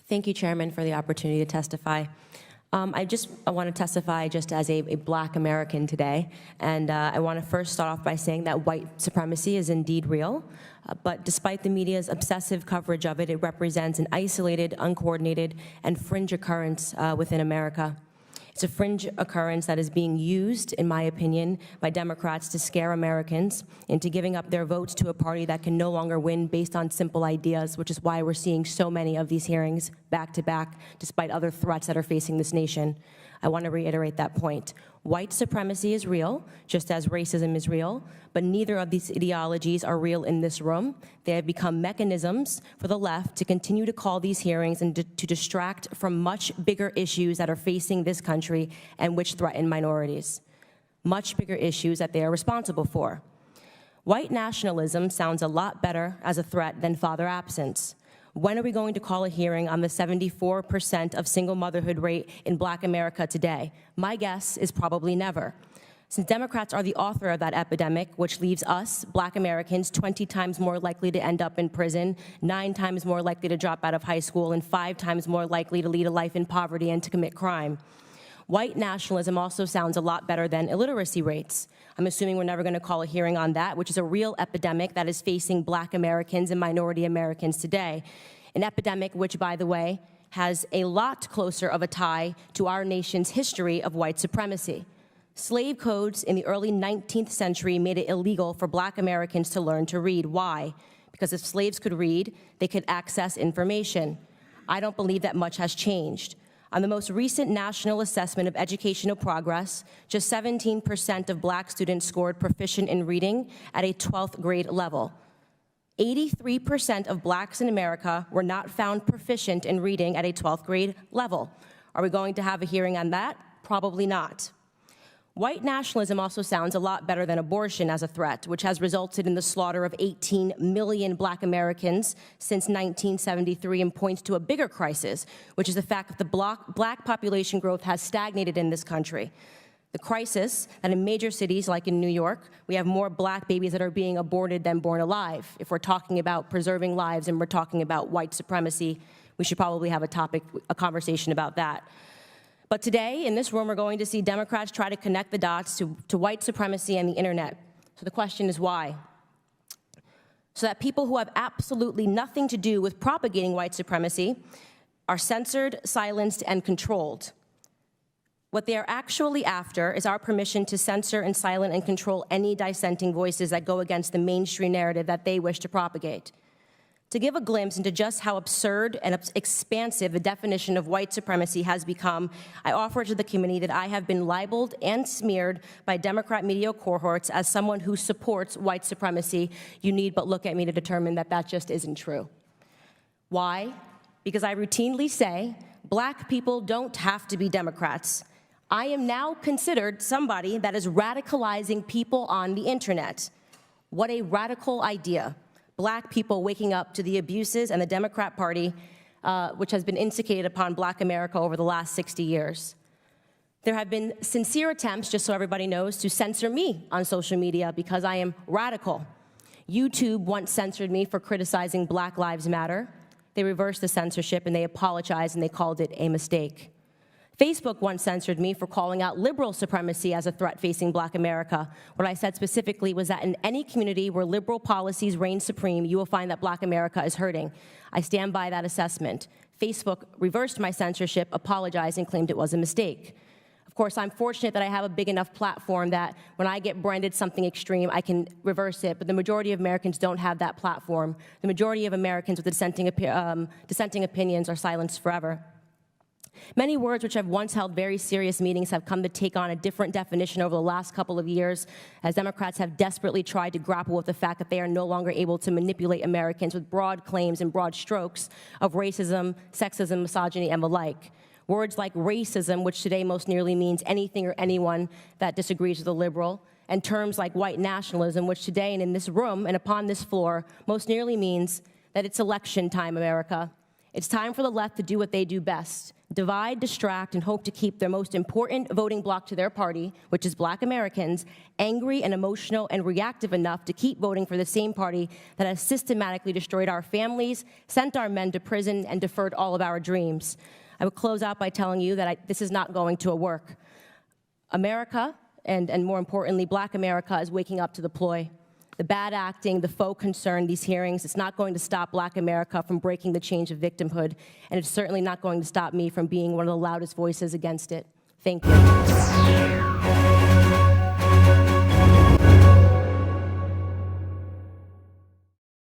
Thank you, Chairman, for the opportunity to testify. I want to testify just as a Black American today, and I want to first start off by saying that white supremacy is indeed real, but despite the media's obsessive coverage of it, it represents an isolated, uncoordinated, and fringe occurrence within America. It's a fringe occurrence that is being used, in my opinion, by Democrats to scare Americans into giving up their votes to a party that can no longer win based on simple ideas, which is why we're seeing so many of these hearings back to back, despite other threats that are facing this nation. I want to reiterate that point. White supremacy is real, just as racism is real, but neither of these ideologies are real in this room. They have become mechanisms for the left to continue to call these hearings and to distract from much bigger issues that are facing this country and which threaten minorities. Much bigger issues that they are responsible for. White nationalism sounds a lot better as a threat than father absence. When are we going to call a hearing on the 74% of single motherhood rate in Black America today? My guess is probably never. Since Democrats are the author of that epidemic, which leaves us, Black Americans, 20 times more likely to end up in prison, 9 times more likely to drop out of high school, and 5 times more likely to lead a life in poverty and to commit crime. White nationalism also sounds a lot better than illiteracy rates. I'm assuming we're never going to call a hearing on that, which is a real epidemic that is facing Black Americans and minority Americans today. An epidemic which, by the way, has a lot closer of a tie to our nation's history of white supremacy. Slave codes in the early 19th century made it illegal for Black Americans to learn to read. Why? Because if slaves could read, they could access information. I don't believe that much has changed. On the most recent National Assessment of Educational Progress, just 17% of Black students scored proficient in reading at a 12th grade level. 83% of Blacks in America were not found proficient in reading at a 12th grade level. Are we going to have a hearing on that? Probably not. White nationalism also sounds a lot better than abortion as a threat, which has resulted in the slaughter of 18 million Black Americans since 1973 and points to a bigger crisis, which is the fact that the Black population growth has stagnated in this country. The crisis that in major cities like in New York, we have more Black babies that are being aborted than born alive. If we're talking about preserving lives and we're talking about white supremacy, we should probably have a conversation about that. But today, in this room, we're going to see Democrats try to connect the dots to white supremacy and the internet. So the question is why? So that people who have absolutely nothing to do with propagating white supremacy are censored, silenced, and controlled. What they are actually after is our permission to censor and silence and control any dissenting voices that go against the mainstream narrative that they wish to propagate. To give a glimpse into just how absurd and expansive the definition of white supremacy has become, I offer to the committee that I have been libeled and smeared by Democrat media cohorts as someone who supports white supremacy. You need but look at me to determine that that just isn't true. Why? Because I routinely say, Black people don't have to be Democrats. I am now considered somebody that is radicalizing people on the internet. What a radical idea. Black people waking up to the abuses and the Democrat Party, which has been instigated upon Black America over the last 60 years. There have been sincere attempts, just so everybody knows, to censor me on social media because I am radical. YouTube once censored me for criticizing Black Lives Matter. They reversed the censorship and they apologized and they called it a mistake. Facebook once censored me for calling out liberal supremacy as a threat facing Black America. What I said specifically was that in any community where liberal policies reign supreme, you will find that Black America is hurting. I stand by that assessment. Facebook reversed my censorship, apologized, and claimed it was a mistake. Of course, I'm fortunate that I have a big enough platform that when I get branded something extreme, I can reverse it, but the majority of Americans don't have that platform. The majority of Americans with dissenting opinions are silenced forever. Many words which have once held very serious meanings have come to take on a different definition over the last couple of years, as Democrats have desperately tried to grapple with the fact that they are no longer able to manipulate Americans with broad claims and broad strokes of racism, sexism, misogyny, and the like. Words like racism, which today most nearly means anything or anyone that disagrees with a liberal, and terms like white nationalism, which today and in this room and upon this floor most nearly means that it's election time, America. It's time for the left to do what they do best, divide, distract, and hope to keep their most important voting bloc to their party, which is Black Americans, angry and emotional and reactive enough to keep voting for the same party that has systematically destroyed our families, sent our men to prison, and deferred all of our dreams. I would close out by telling you that this is not going to work. America, and more importantly, Black America, is waking up to the ploy. The bad acting, the faux concern, these hearings, it's not going to stop Black America from breaking the chains of victimhood, and it's certainly not going to stop me from being one of the loudest voices against it. Thank you.